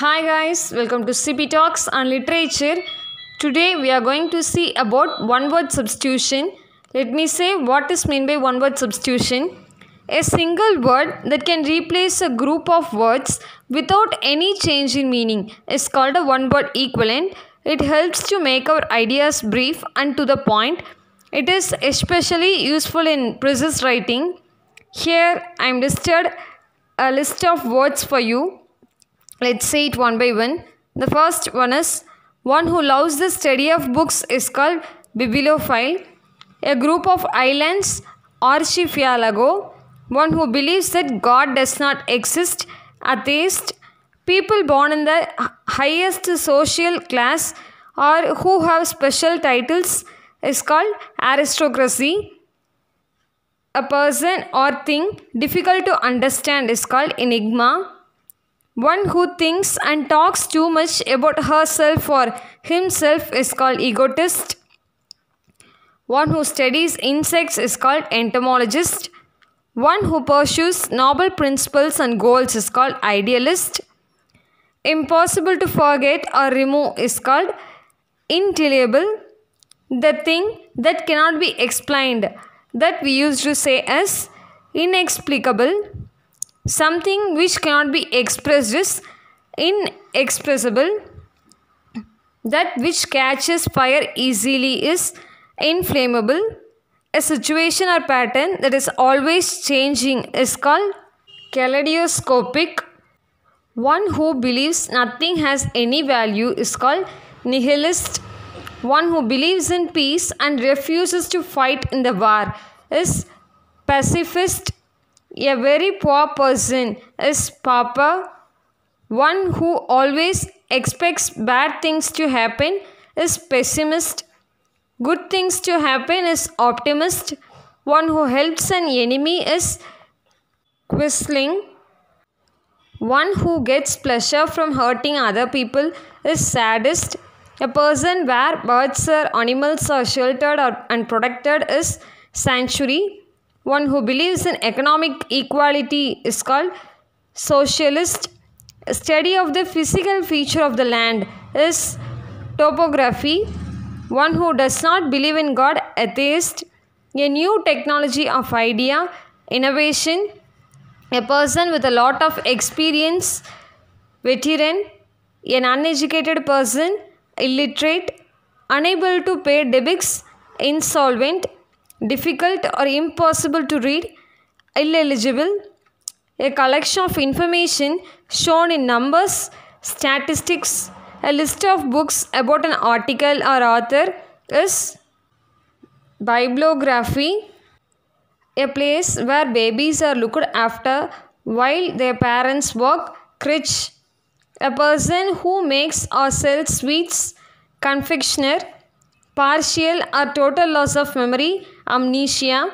Hi guys, welcome to CP Talks on Literature. Today we are going to see about one word substitution. Let me say what is meant by one word substitution. A single word that can replace a group of words without any change in meaning is called a one word equivalent. It helps to make our ideas brief and to the point. It is especially useful in precise writing. Here I am listed a list of words for you. Let's say it one by one. The first one is one who loves the study of books is called bibliophile. A group of islands, archipelago. One who believes that God does not exist, atheist. People born in the highest social class or who have special titles is called aristocracy. A person or thing difficult to understand is called enigma. One who thinks and talks too much about herself or himself is called egotist. One who studies insects is called entomologist. One who pursues noble principles and goals is called idealist. Impossible to forget or remove is called intellable. The thing that cannot be explained that we used to say as inexplicable. Something which cannot be expressed is inexpressible. That which catches fire easily is inflammable. A situation or pattern that is always changing is called kaleidoscopic. One who believes nothing has any value is called nihilist. One who believes in peace and refuses to fight in the war is pacifist. A very poor person is pauper. One who always expects bad things to happen is pessimist. Good things to happen is optimist. One who helps an enemy is quisling. One who gets pleasure from hurting other people is sadist. A person where birds or animals are sheltered and protected is sanctuary. One who believes in economic equality is called socialist. A study of the physical feature of the land is topography. One who does not believe in God, atheist. A new technology of idea, innovation. A person with a lot of experience, veteran. An uneducated person, illiterate. Unable to pay debts, insolvent. Difficult or impossible to read, ineligible. A collection of information shown in numbers, statistics. A list of books about an article or author is bibliography. A place where babies are looked after while their parents work, crèche. A person who makes or sells sweets, confectioner. Partial or total loss of memory, amnesia.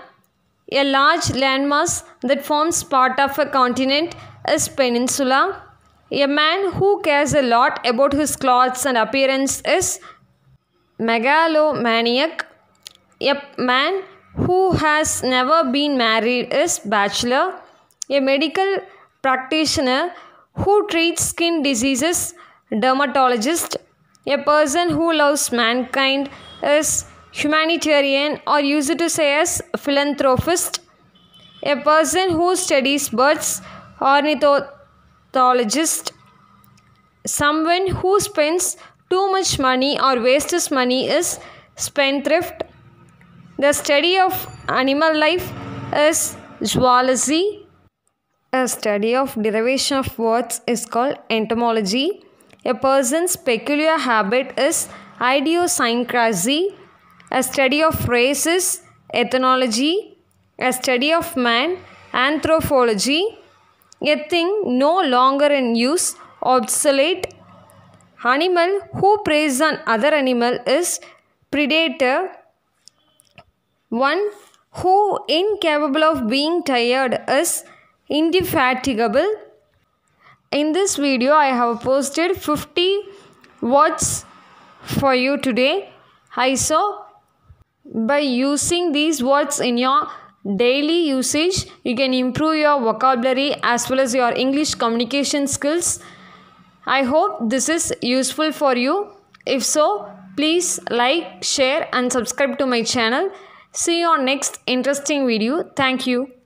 A large landmass that forms part of a continent is peninsula. A man who cares a lot about his clothes and appearance is megalomaniac. A man who has never been married is bachelor. A medical practitioner who treats skin diseases, dermatologist. A person who loves mankind is humanitarian or used to say as philanthropist. A person who studies birds, ornithologist. Someone who spends too much money or wastes money is spendthrift. The study of animal life is zoology. A study of derivation of words is called entomology. A person's peculiar habit is idiosyncrasy. A study of race is ethnology. A study of man, anthropology. A thing no longer in use, obsolete. Animal who preys on other animal is predator. One who incapable of being tired is indefatigable. In this video, I have posted 50 words for you today. I saw by using these words in your daily usage, you can improve your vocabulary as well as your English communication skills. I hope this is useful for you. If so, please like, share and subscribe to my channel. See you on next interesting video. Thank you.